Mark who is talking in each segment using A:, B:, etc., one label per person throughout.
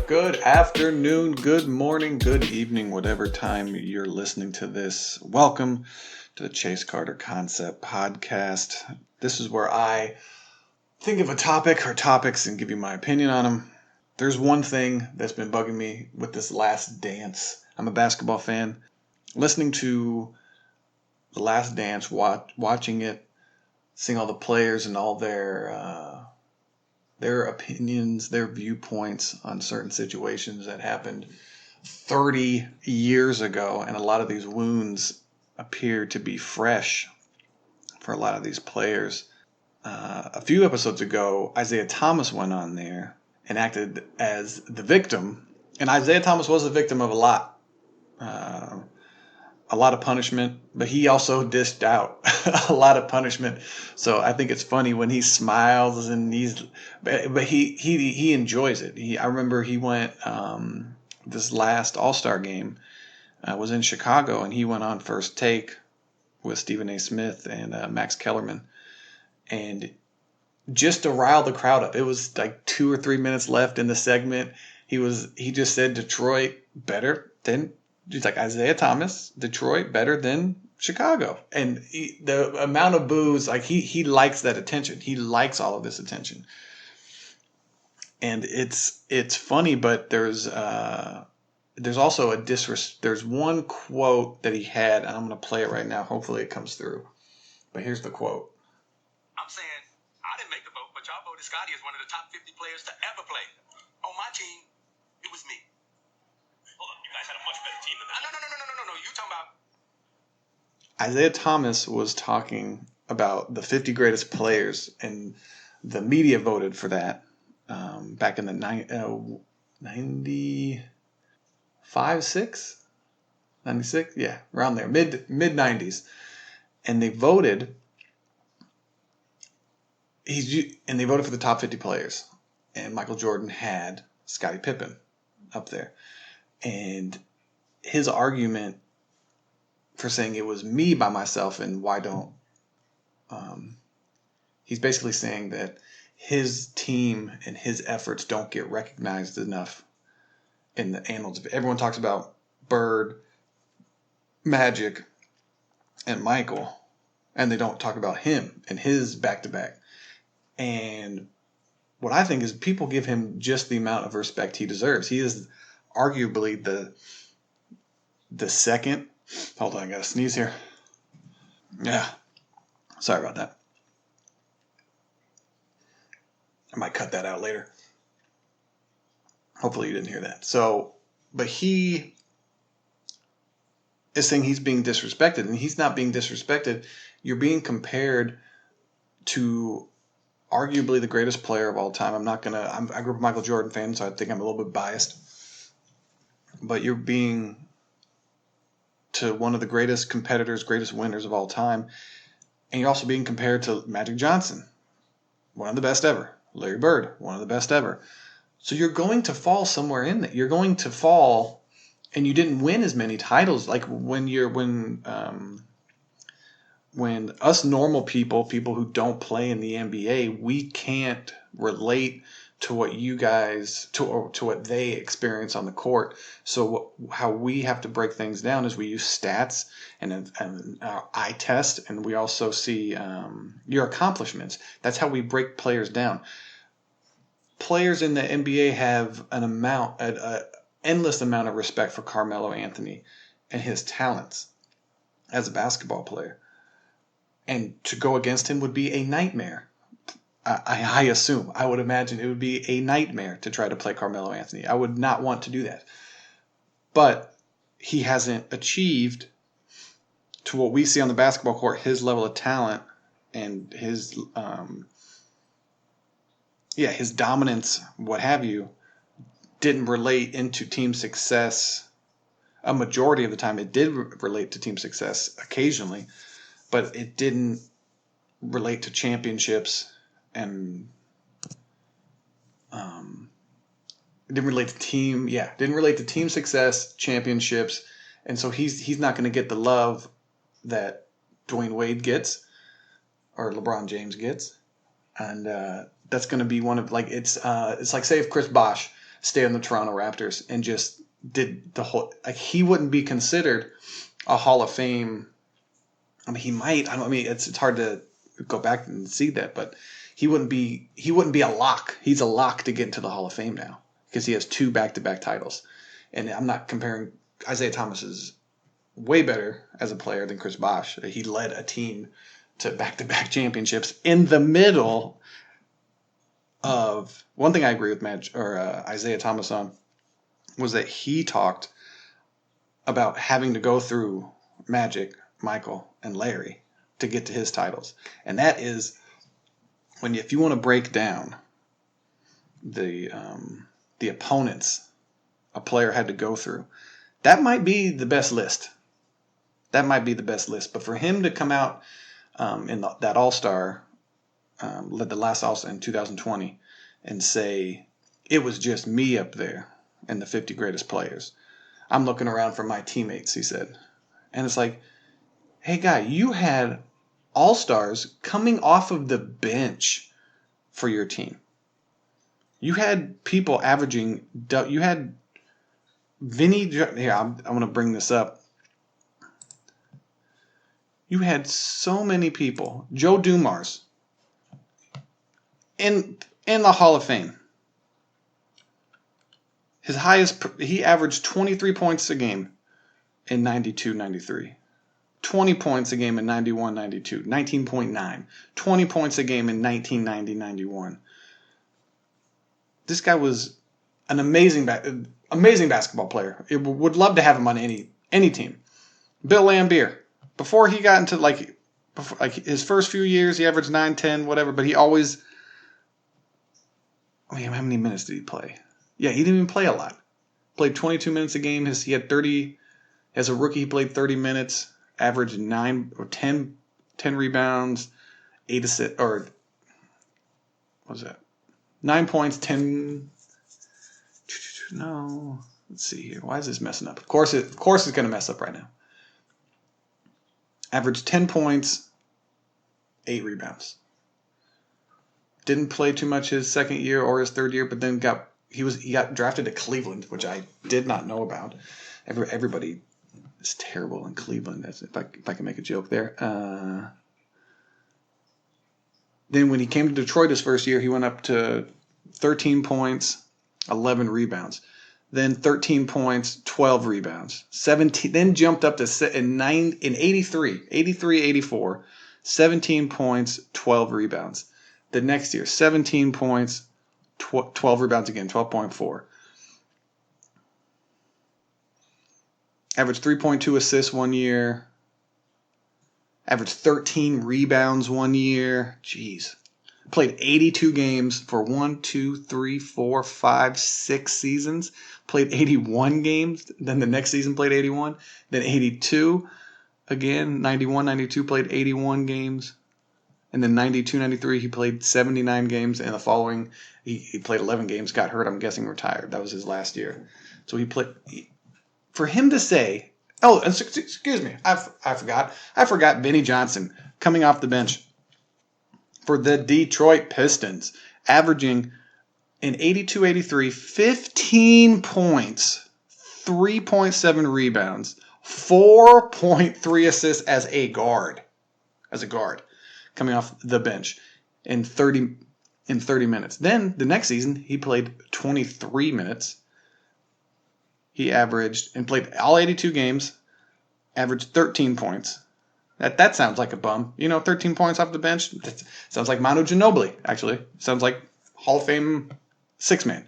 A: Good afternoon, good morning, good evening, whatever time you're listening to this. Welcome to the Chase Carter Concept Podcast. This is where I think of a topic or topics and give you my opinion on them. There's one thing that's been bugging me with this Last Dance. I'm a basketball fan. Listening to The Last Dance, watching it, seeing all the players and all their opinions, their viewpoints on certain situations that happened 30 years ago, and a lot of these wounds appear to be fresh for a lot of these players. A few episodes ago, Isaiah Thomas went on there and acted as the victim, and Isaiah Thomas was a victim of a lot of punishment, but he also dished out a lot of punishment. So I think it's funny when he smiles and but he enjoys it. I remember he went this last All-Star game was in Chicago, and he went on First Take with Stephen A. Smith and Max Kellerman, and just to rile the crowd up. It was like 2 or 3 minutes left in the segment. He just said Detroit better than. He's like, Isaiah Thomas, Detroit, better than Chicago. And the amount of boos, like he likes that attention. He likes all of this attention. And it's funny, but there's also there's one quote that he had, and I'm going to play it right now. Hopefully it comes through. But here's the quote.
B: I'm saying, I didn't make the vote, but y'all voted Scotty as one of the top 50 players to ever play. On my team, it was me. Hold on, you guys had a much better team than that. No. You talking about...
A: Isaiah Thomas was talking about the 50 greatest players, and the media voted for that back in the 95, 6? 96? Yeah, around there, mid-90s. And they voted... And they voted for the top 50 players. And Michael Jordan had Scottie Pippen up there. And his argument for saying it was me by myself and why don't... he's basically saying that his team and his efforts don't get recognized enough in the annals. Everyone talks about Bird, Magic, and Michael, and they don't talk about him and his back-to-back. And what I think is people give him just the amount of respect he deserves. He is arguably the second. Hold on, I gotta sneeze here. Yeah, sorry about that. I might cut that out later. Hopefully you didn't hear that. But he is saying he's being disrespected, and he's not being disrespected. You're being compared to arguably the greatest player of all time. I grew up a Michael Jordan fan, so I think I'm a little bit biased. But you're being to one of the greatest competitors, greatest winners of all time. And you're also being compared to Magic Johnson, one of the best ever. Larry Bird, one of the best ever. So you're going to fall somewhere in that. You're going to fall, and you didn't win as many titles. Like when us normal people who don't play in the NBA, we can't relate to what you guys, to what they experience on the court. So how we have to break things down is we use stats and our eye test, and we also see your accomplishments. That's how we break players down. Players in the NBA have an endless amount of respect for Carmelo Anthony and his talents as a basketball player. And to go against him would be a nightmare. I assume. I would imagine it would be a nightmare to try to play Carmelo Anthony. I would not want to do that. But he hasn't achieved, to what we see on the basketball court, his level of talent and his dominance, what have you, didn't relate into team success. A majority of the time it did relate to team success occasionally, but it didn't relate to championships, and it didn't relate to team success, championships, and so he's not going to get the love that Dwayne Wade gets or LeBron James gets. and that's going to be one of it's like say if Chris Bosh stayed on the Toronto Raptors and just did the whole he wouldn't be considered a Hall of Fame. I mean, he might. I mean, it's hard to go back and see that, but he wouldn't be a lock. He's a lock to get into the Hall of Fame now because he has 2 back-to-back titles. And I'm not comparing. Isaiah Thomas is way better as a player than Chris Bosh. He led a team to back-to-back championships in the middle of one thing I agree with Isaiah Thomas on was that he talked about having to go through Magic, Michael, and Larry to get to his titles. And that is if you want to break down the opponents a player had to go through, that might be the best list. But for him to come out that All-Star, led the last All-Star in 2020, and say, it was just me up there in the 50 greatest players. I'm looking around for my teammates, he said. And it's like, hey, guy, you had All-Stars coming off of the bench for your team. You had people averaging, you had Vinny, here, I'm going to bring this up. You had so many people. Joe Dumars in the Hall of Fame. His highest, he averaged 23 points a game in 92-93. 20 points a game in 91-92. 19.9. 20 points a game in 1990-91. This guy was an amazing basketball player. I would love to have him on any team. Bill Laimbeer. Before he got into his first few years, he averaged 9, 10, whatever, but he always, how many minutes did he play? Yeah, he didn't even play a lot. Played 22 minutes a game. He had 30, as a rookie, he played 30 minutes, averaged 9 or 10 rebounds, 8 assists, or what was that? 9 points, 10, no, let's see here. Why is this messing up? Of course it's going to mess up right now. Averaged 10 points, 8 rebounds. Didn't play too much his second year or his third year, but then he got drafted to Cleveland, which I did not know about. Everybody is terrible in Cleveland. If I can make a joke there. Then when he came to Detroit his first year, he went up to 13 points, 11 rebounds. Then 13 points, 12 rebounds. 17. Then jumped up to in 83, 84, 17 points, 12 rebounds. The next year, 17 points, 12 rebounds again, 12.4. Averaged 3.2 assists one year. Averaged 13 rebounds one year. Jeez. Played 82 games for 6 seasons. Played 81 games. Then the next season played 81. Then 82. Again, 91, 92 played 81 games. And then 92, 93 he played 79 games. And the following, he played 11 games, got hurt, I'm guessing retired. That was his last year. So for him to say, oh, excuse me, I forgot Vinny Johnson coming off the bench for the Detroit Pistons, averaging in 82-83, 15 points, 3.7 rebounds, 4.3 assists as a guard, coming off the bench in 30 minutes. Then the next season, he played 23 minutes. He averaged and played all 82 games, averaged 13 points. That sounds like a bum. 13 points off the bench. That sounds like Manu Ginobili, actually. Sounds like Hall of Fame 6-man.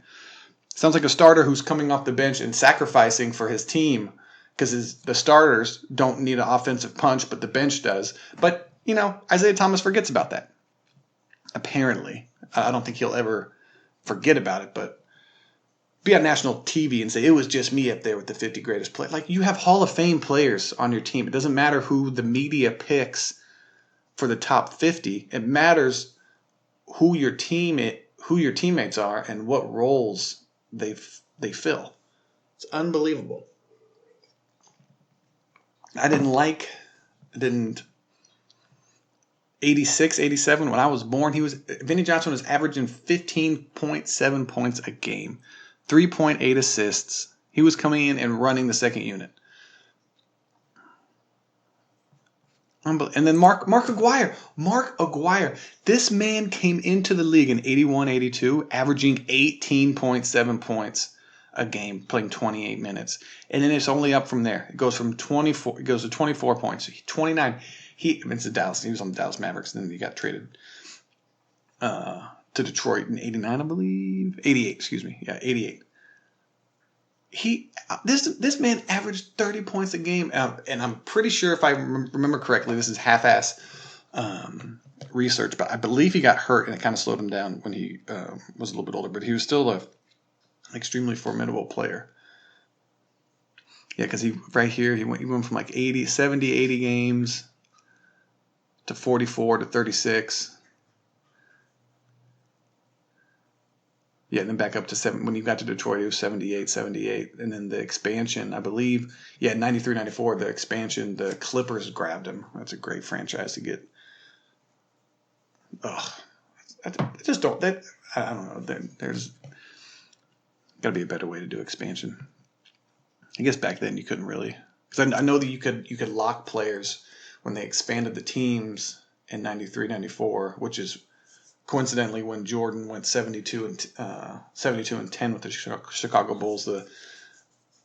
A: Sounds like a starter who's coming off the bench and sacrificing for his team because the starters don't need an offensive punch, but the bench does. But, Isaiah Thomas forgets about that. Apparently. I don't think he'll ever forget about it, but be on national TV and say, it was just me up there with the 50 greatest players. Like, you have Hall of Fame players on your team. It doesn't matter who the media picks for the top 50. It matters who your teammates are and what roles they fill. It's unbelievable. 86, 87. When I was born, Vinny Johnson was averaging 15.7 points a game, 3.8 assists. He was coming in and running the second unit. And then Mark Aguirre. This man came into the league in 81, 82, averaging 18.7 points a game, playing 28 minutes. And then it's only up from there. It goes from 24. It goes to 24 points. 29. It's Dallas. He was on the Dallas Mavericks, and then he got traded to Detroit in 89, I believe. 88, excuse me. Yeah, 88. This man averaged 30 points a game, and I'm pretty sure, if I remember correctly, this is half-ass research, but I believe he got hurt, and it kind of slowed him down when he was a little bit older, but he was still an extremely formidable player. Yeah, because he went from like 70, 80 games to 44 to 36. Yeah, and then back up to 7. When he got to Detroit, it was 78. And then the expansion, I believe, 93, 94, the expansion, the Clippers grabbed him. That's a great franchise to get. Ugh. I don't know. There's got to be a better way to do expansion. I guess back then you couldn't really. Because I know that you could lock players when they expanded the teams in 93, 94, which is coincidentally when Jordan went 72 and 10 with the Chicago Bulls. The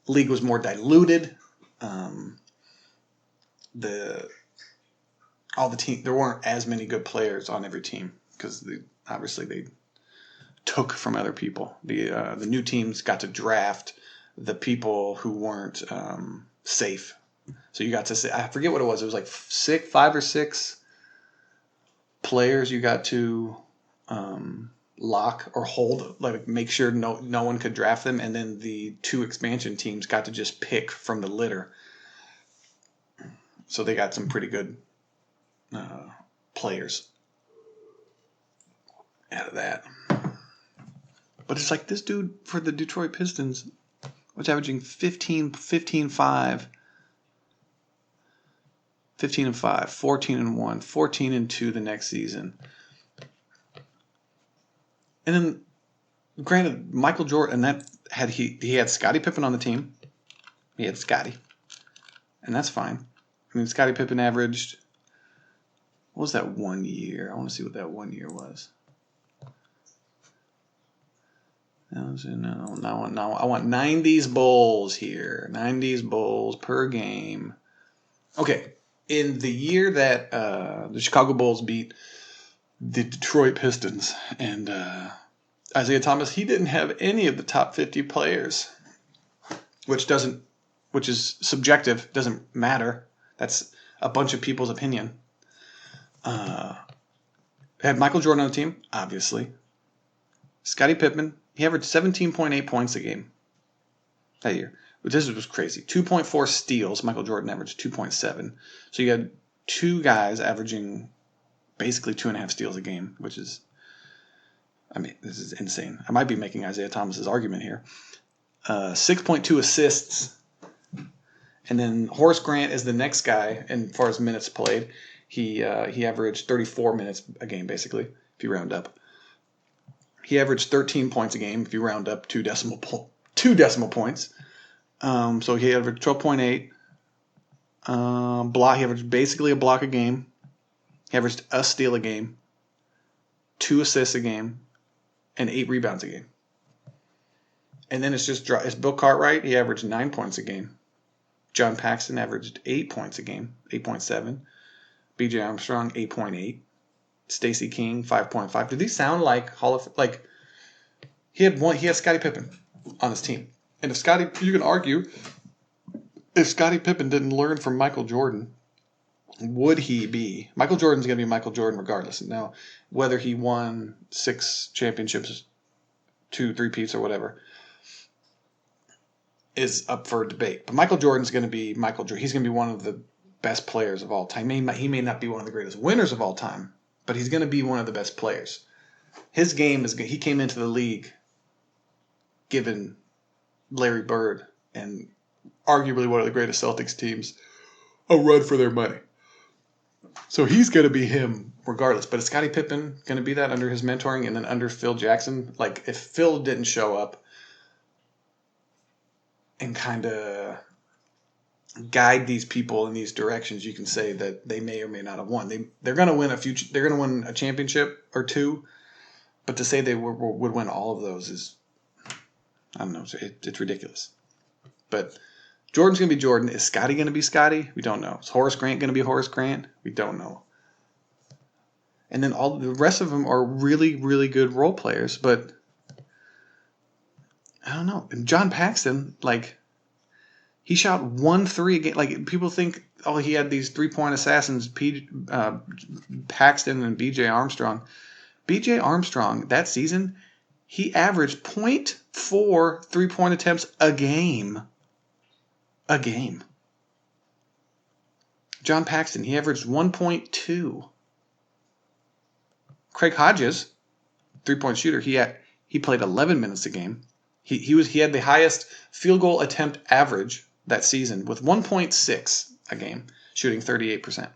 A: league was more diluted. There weren't as many good players on every team because obviously they took from other people. The new teams got to draft the people who weren't safe. So you got to say, I forget what it was. It was like 5 or 6 players you got to lock or hold, like make sure no one could draft them, and then the 2 expansion teams got to just pick from the litter. So they got some pretty good players out of that. But it's like this dude for the Detroit Pistons was averaging 15, 5, 14-1, 14-2 the next season. And then, granted, Michael Jordan, he had Scottie Pippen on the team. He had Scottie, and that's fine. I mean, Scottie Pippen averaged, what was that 1 year? I want to see what that 1 year was. I want 90s Bulls here. 90s Bulls per game. Okay, in the year that the Chicago Bulls beat the Detroit Pistons and Isaiah Thomas, he didn't have any of the top 50 players, which is subjective, doesn't matter. That's a bunch of people's opinion. Had Michael Jordan on the team, obviously. Scottie Pippen, he averaged 17.8 points a game that year. But this was crazy. 2.4 steals. Michael Jordan averaged 2.7. So you had 2 guys averaging basically 2.5 steals a game, which is, I mean, this is insane. I might be making Isaiah Thomas's argument here. 6.2 assists. And then Horace Grant is the next guy, and as far as minutes played, he averaged 34 minutes a game, basically, if you round up. He averaged 13 points a game, if you round up 2 decimal points. So he averaged 12.8. He averaged basically a block a game. He averaged a steal a game, 2 assists a game, and 8 rebounds a game. And then it's Bill Cartwright. He averaged 9 points a game. John Paxson averaged 8 points a game, 8.7. B.J. Armstrong, 8.8. Stacey King, 5.5. Do these sound like he had Scottie Pippen on his team. And you can argue, if Scottie Pippen didn't learn from Michael Jordan, would he be? Michael Jordan's going to be Michael Jordan regardless. Now, whether he won 6 championships, 2 3-peats or whatever, is up for debate. But Michael Jordan's going to be Michael Jordan. He's going to be one of the best players of all time. He may not be one of the greatest winners of all time, but he's going to be one of the best players. His game is good. He came into the league given Larry Bird and arguably one of the greatest Celtics teams a run for their money. So he's going to be him regardless. But is Scottie Pippen going to be that under his mentoring and then under Phil Jackson? Like, if Phil didn't show up and kind of guide these people in these directions, you can say that they may or may not have won. They're going to win they're going to win a championship or two, but to say they would win all of those is, I don't know, it's ridiculous. But Jordan's going to be Jordan. Is Scottie going to be Scottie? We don't know. Is Horace Grant going to be Horace Grant? We don't know. And then all the rest of them are really, really good role players, but I don't know. And John Paxson, like, he shot 1 3 a game. Like, people think, oh, he had these 3-point assassins, Paxton and B.J. Armstrong. B.J. Armstrong, that season, he averaged 0.4 3-point attempts a game. A game. John Paxton, he averaged 1.2. Craig Hodges, 3-point shooter, he played 11 minutes a game. He had the highest field goal attempt average that season with 1.6 a game, shooting 38%.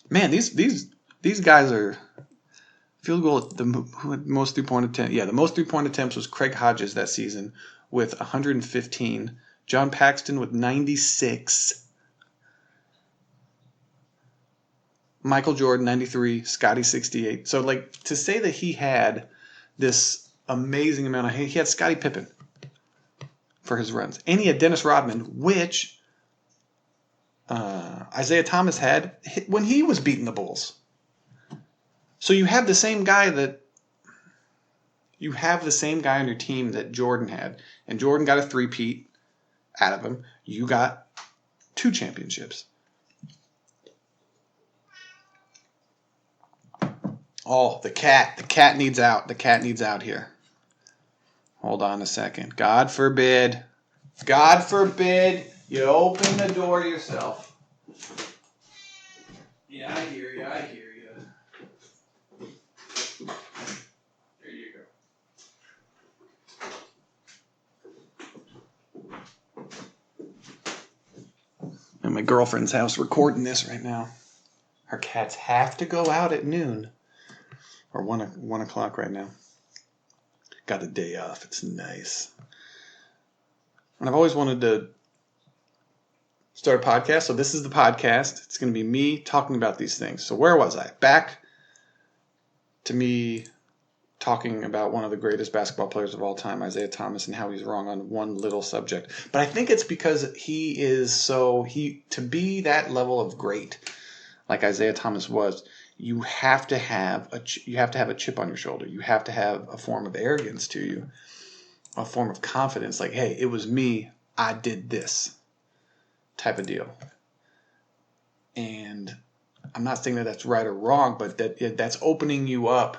A: Man, these guys are field goal. Who had most 3-point attempts? Yeah, the most 3-point attempts was Craig Hodges that season with 115. John Paxton with 96. Michael Jordan 93. Scottie 68. So, like, to say that he had this amazing amount of, he had Scottie Pippen for his runs, and he had Dennis Rodman, which Isaiah Thomas had when he was beating the Bulls. So you have the same guy on your team that Jordan had, and Jordan got a 3-peat out of him. You got 2 championships. Oh, the cat needs out. The cat needs out here. Hold on a second. God forbid you open the door yourself. Yeah, I hear you. There you go. I'm at my girlfriend's house recording this right now. Her cats have to go out at noon. Or 1 o'clock right now. Got a day off. It's nice. And I've always wanted to start a podcast. So this is the podcast. It's going to be me talking about these things. So where was I? Back to me talking about one of the greatest basketball players of all time, Isaiah Thomas, and how he's wrong on one little subject. But I think it's because to be that level of great, like Isaiah Thomas was, you have to have a chip on your shoulder. You have to have a form of arrogance to you, a form of confidence. Like, hey, it was me. I did this type of deal. And I'm not saying that that's right or wrong, but that's opening you up.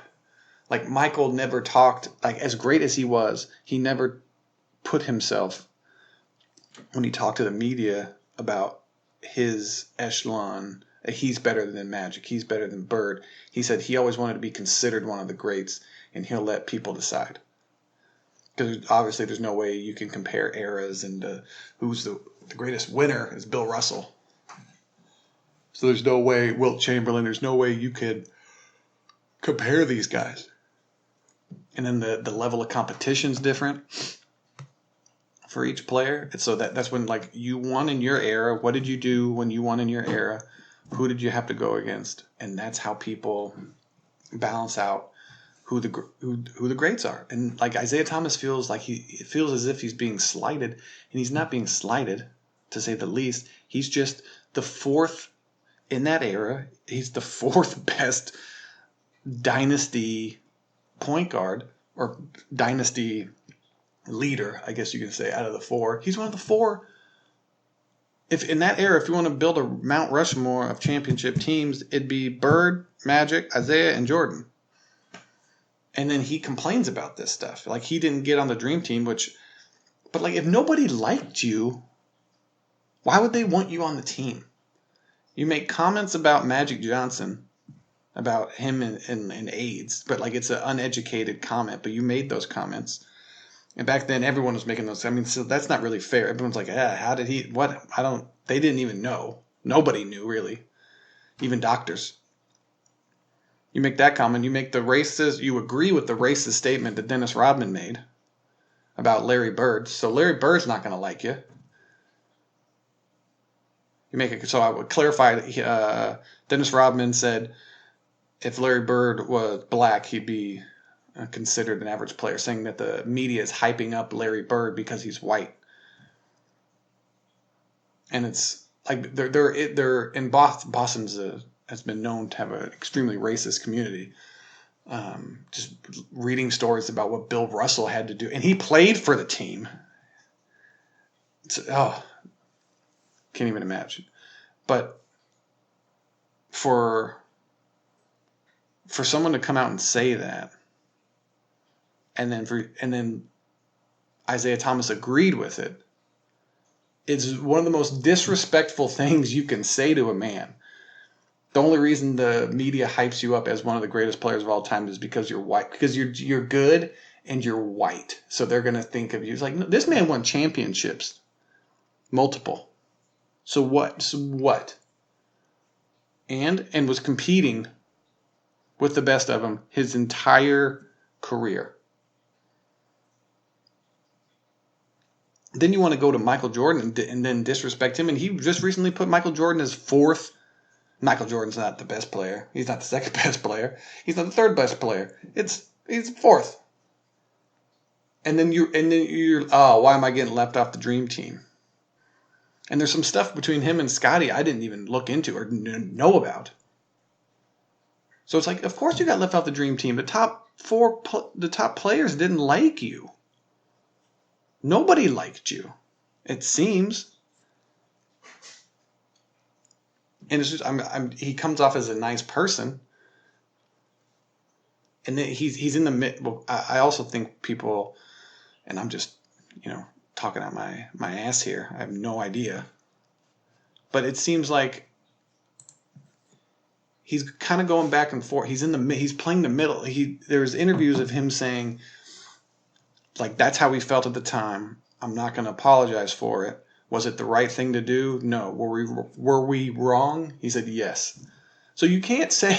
A: Like, Michael never talked, like, as great as he never put himself, when he talked to the media about his echelon, he's better than Magic, he's better than Bird. He said he always wanted to be considered one of the greats, and he'll let people decide. Because obviously there's no way you can compare eras, and who's the greatest winner is Bill Russell. So there's no way, Wilt Chamberlain, there's no way you could compare these guys. And then the level of competition is different for each player. And so that's when, like, you won in your era. What did you do when you won in your era? Who did you have to go against? And that's how people balance out who the greats are. And, like, Isaiah Thomas feels as if he's being slighted, and he's not being slighted, to say the least. He's just the fourth in that era. He's the fourth best dynasty point guard, or dynasty leader, I guess you can say, out of the 4. He's one of the 4. If in that era, if you want to build a Mount Rushmore of championship teams, it'd be Bird, Magic, Isaiah, and Jordan. And then he complains about this stuff. Like, he didn't get on the dream team, but like, if nobody liked you, why would they want you on the team? You make comments about Magic Johnson, about him and AIDS, but, like, it's an uneducated comment, but you made those comments. And back then, everyone was making those. I mean, so that's not really fair. Everyone's like, how did he, what? They didn't even know. Nobody knew, really. even doctors. You make that comment, you agree with the racist statement that Dennis Rodman made about Larry Bird. So Larry Bird's not going to like you. So I would clarify, Dennis Rodman said if Larry Bird was black, he'd be considered an average player, saying that the media is hyping up Larry Bird because he's white. And it's like they're in Boston's has been known to have an extremely racist community. Just reading stories about what Bill Russell had to do, and he played for the team. Can't even imagine. But for someone to come out and say that, and then Isaiah Thomas agreed with it, it's one of the most disrespectful things you can say to a man. The only reason the media hypes you up as one of the greatest players of all time is because you're white, because you're good and you're white. So they're going to think of you. It's like, no, this man won championships, multiple. So what? And was competing with the best of them his entire career. Then you want to go to Michael Jordan and then disrespect him. And he just recently put Michael Jordan as fourth. Michael Jordan's not the best player. He's not the second best player. He's not the third best player. He's fourth. And then you're why am I getting left off the dream team? And there's some stuff between him and Scotty I didn't even look into or know about. So it's like, of course you got left off the dream team. The top players didn't like you. Nobody liked you, it seems. And it's just, he comes off as a nice person. And then he's in the mid. Well, I also think people, and I'm just, talking out my ass here. I have no idea. But it seems like he's kind of going back and forth. He's playing the middle. There's interviews of him saying, like, that's how he felt at the time. I'm not going to apologize for it. Was it the right thing to do? No. Were we wrong? He said yes. So you can't say,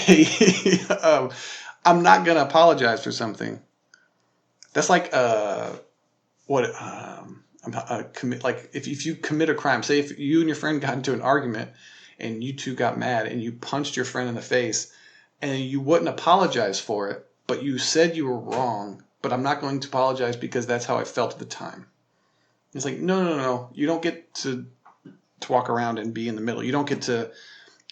A: I'm not going to apologize for something. That's like like if you commit a crime. Say if you and your friend got into an argument and you two got mad and you punched your friend in the face and you wouldn't apologize for it, but you said you were wrong. But I'm not going to apologize because that's how I felt at the time. It's like, no. You don't get to walk around and be in the middle. You don't get to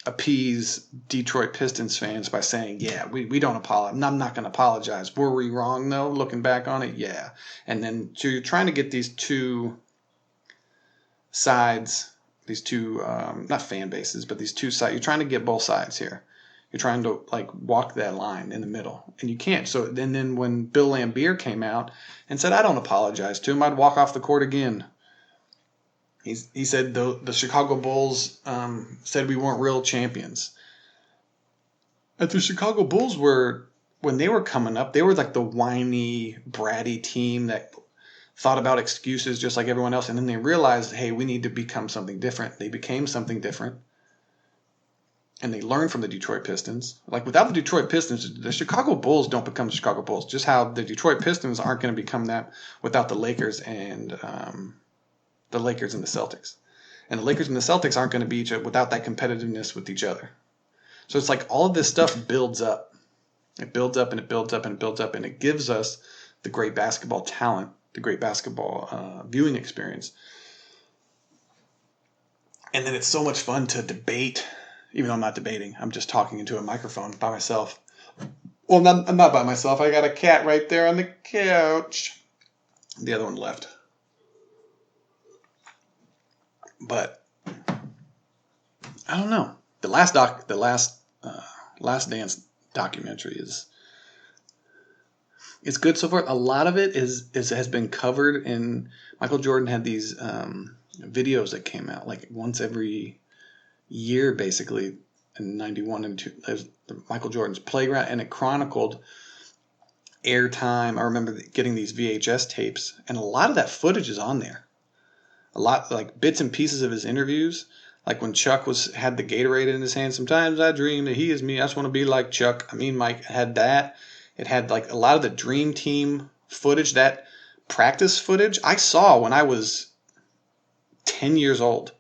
A: appease Detroit Pistons fans by saying, yeah, we don't apologize. I'm not going to apologize. Were we wrong, though, looking back on it? Yeah. And then so you're trying to get these two sides, these two, not fan bases, but these two sides. You're trying to get both sides here. You're trying to walk that line in the middle, and you can't. So then when Bill Laimbeer came out and said, I don't apologize to him, I'd walk off the court again. He said the Chicago Bulls said we weren't real champions. And the Chicago Bulls when they were coming up, they were like the whiny, bratty team that thought about excuses just like everyone else. And then they realized, hey, we need to become something different. They became something different. And they learned from the Detroit Pistons. Like, without the Detroit Pistons, the Chicago Bulls don't become the Chicago Bulls. Just how the Detroit Pistons aren't going to become that without the Lakers and the Celtics. And the Lakers and the Celtics aren't going to be without that competitiveness with each other. So it's like all of this stuff builds up. It builds up and it builds up and it builds up. And it gives us the great basketball talent, the great basketball viewing experience. And then it's so much fun to debate. Even though I'm not debating, I'm just talking into a microphone by myself. Well, I'm not by myself. I got a cat right there on the couch. The other one left. But I don't know. The Last Dance documentary it's good so far. A lot of it has been covered, and Michael Jordan had these videos that came out like once every year, basically, in 91 and 2. There's Michael Jordan's Playground, and it chronicled airtime. I remember getting these VHS tapes, and a lot of that footage is on there. A lot, like bits and pieces of his interviews. Like when Chuck had the Gatorade in his hand. Sometimes I dream that he is me. I just want to be like Chuck. I mean, Mike had that. It had like a lot of the Dream Team footage, that practice footage I saw when I was 10 years old.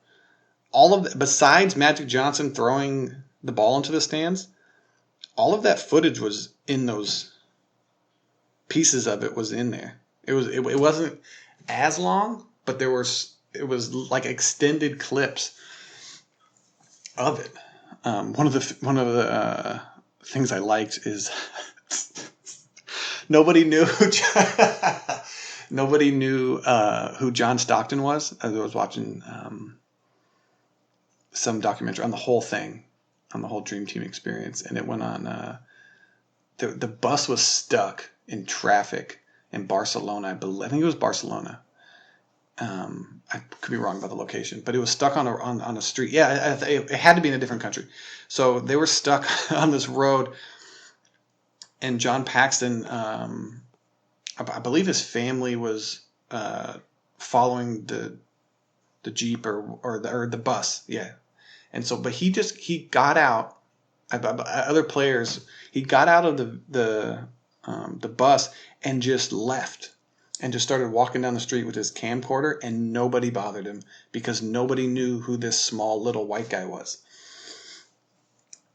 A: All of that, besides Magic Johnson throwing the ball into the stands, all of that footage was in those pieces of it was in there. It wasn't as long, but it was like extended clips of it. One of the things I liked is nobody knew nobody knew who John Stockton was. I was watching some documentary on the whole thing, on the whole Dream Team experience, and it went on. The bus was stuck in traffic in Barcelona. I think it was Barcelona. I could be wrong about the location, but it was stuck on a street. Yeah, it had to be in a different country. So they were stuck on this road, and John Paxton, I believe his family was following the Jeep or the bus. Yeah, and so but he got out. Other players, he got out of the bus and just left. And just started walking down the street with his camcorder, and nobody bothered him because nobody knew who this small little white guy was.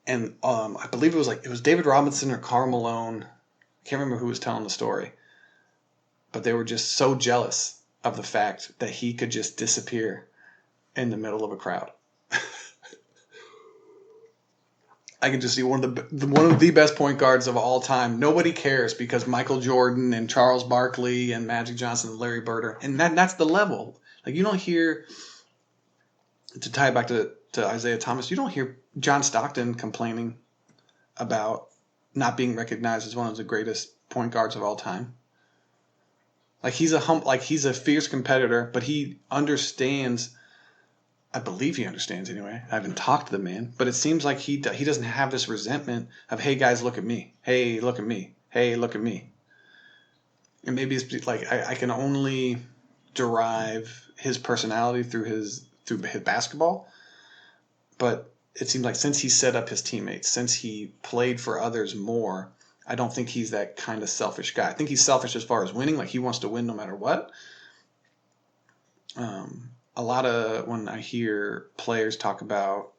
A: And I believe it was David Robinson or Karl Malone. I can't remember who was telling the story, but they were just so jealous of the fact that he could just disappear in the middle of a crowd. I can just see one of the best point guards of all time. Nobody cares because Michael Jordan and Charles Barkley and Magic Johnson and Larry Bird and that's the level. Like you don't hear, to tie it back to Isaiah Thomas, you don't hear John Stockton complaining about not being recognized as one of the greatest point guards of all time. Like he's a fierce competitor, but he understands. I believe he understands anyway. I haven't talked to the man, but it seems like he doesn't have this resentment of, hey guys, look at me. Hey, look at me. Hey, look at me. And maybe it's like I can only derive his personality through his basketball, but it seems like since he set up his teammates, since he played for others more, I don't think he's that kind of selfish guy. I think he's selfish as far as winning, like he wants to win no matter what. A lot of when I hear players talk about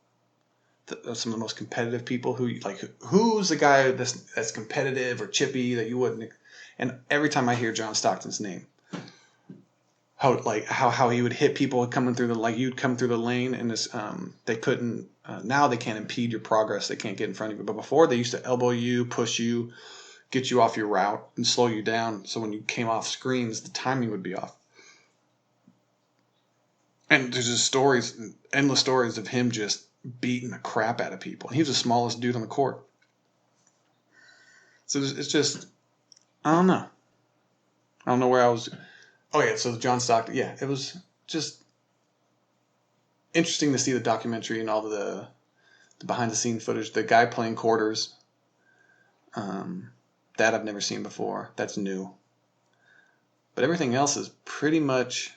A: some of the most competitive people, who's the guy that's competitive or chippy that you wouldn't, and every time I hear John Stockton's name, how he would hit people coming through you'd come through the lane and this they couldn't now they can't impede your progress, they can't get in front of you, but before they used to elbow you, push you, get you off your route and slow you down, so when you came off screens the timing would be off. And there's just endless stories of him just beating the crap out of people. He was the smallest dude on the court. So it's just, I don't know. I don't know where I was. Oh, yeah, so John Stockton. Yeah, it was just interesting to see the documentary and all the behind-the-scenes footage. The guy playing quarters, that I've never seen before. That's new. But everything else is pretty much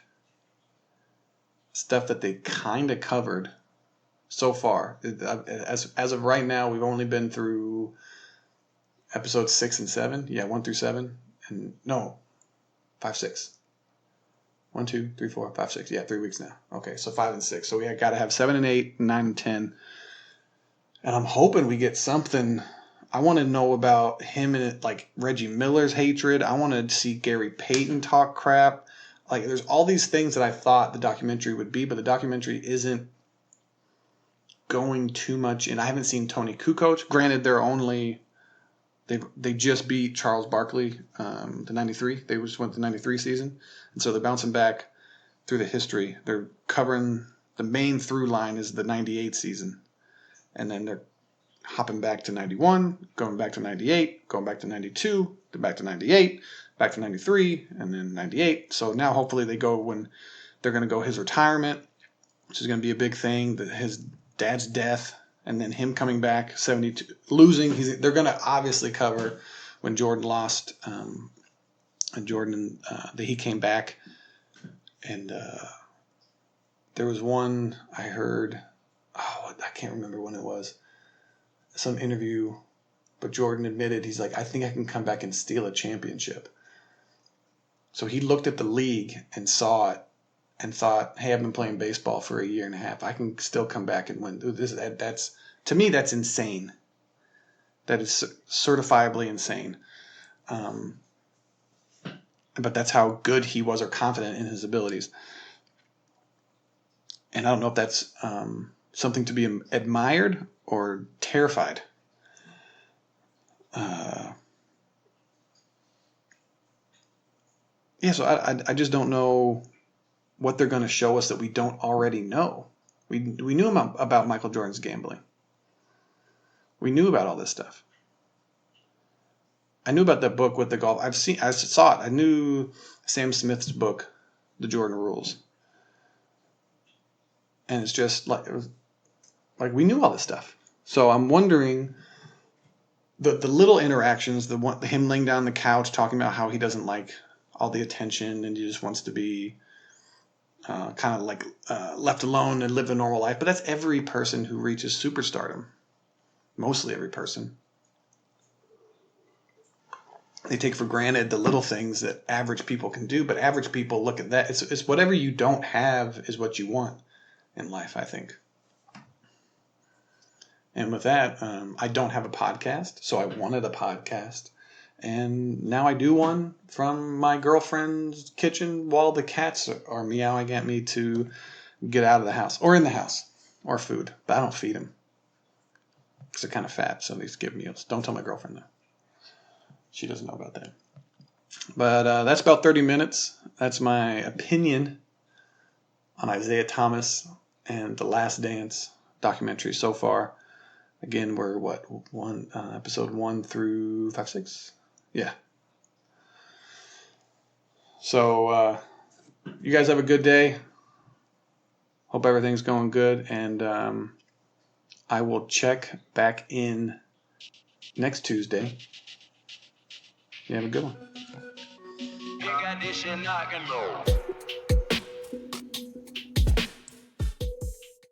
A: stuff that they kind of covered so far. As of right now, we've only been through episodes 6 and 7. Yeah, 1 through 7. And no, 5, 6. 1, 2, 3, 4, 5, 6. Yeah, 3 weeks now. Okay, so 5 and 6. So we got to have 7 and 8, 9 and 10. And I'm hoping we get something. I want to know about him and like Reggie Miller's hatred. I want to see Gary Payton talk crap. Like, there's all these things that I thought the documentary would be, but the documentary isn't going too much in. I haven't seen Tony Kukoc. Granted, they just beat Charles Barkley, the 93. They just went the 93 season. And so they're bouncing back through the history. They're covering, the main through line is the 98 season. And then they're hopping back to 91, going back to 98, going back to 92, then back to 98, back to 93, and then 98. So now hopefully they go when they're going to go his retirement, which is going to be a big thing, his dad's death, and then him coming back, 72, losing. They're going to obviously cover when Jordan lost, and Jordan, that he came back. And there was one I heard, I can't remember when it was, some interview, but Jordan admitted, he's like, I think I can come back and steal a championship. So he looked at the league and saw it and thought, hey, I've been playing baseball for a year and a half. I can still come back and win. That's to me, that's insane. That is certifiably insane. But that's how good he was, or confident in his abilities. And I don't know if that's something to be admired or terrified. So I just don't know what they're going to show us that we don't already know. We knew about Michael Jordan's gambling. We knew about all this stuff. I knew about that book with the golf. I saw it. I knew Sam Smith's book, The Jordan Rules. And it's just like we knew all this stuff. So I'm wondering the little interactions, him laying down on the couch talking about how he doesn't like all the attention and he just wants to be kind of like left alone and live a normal life. But that's every person who reaches superstardom. Mostly every person. They take for granted the little things that average people can do, but average people look at that. It's whatever you don't have is what you want in life, I think. And with that, I don't have a podcast, so I wanted a podcast. And now I do one from my girlfriend's kitchen while the cats are meowing at me to get out of the house, or in the house, or food. But I don't feed them because they're kind of fat, so they just give meals. Don't tell my girlfriend that. She doesn't know about that. But that's about 30 minutes. That's my opinion on Isaiah Thomas and The Last Dance documentary so far. Again, we're episode 1 through 5, 6? Yeah. So you guys have a good day. Hope everything's going good. And I will check back in next Tuesday. You have a good one.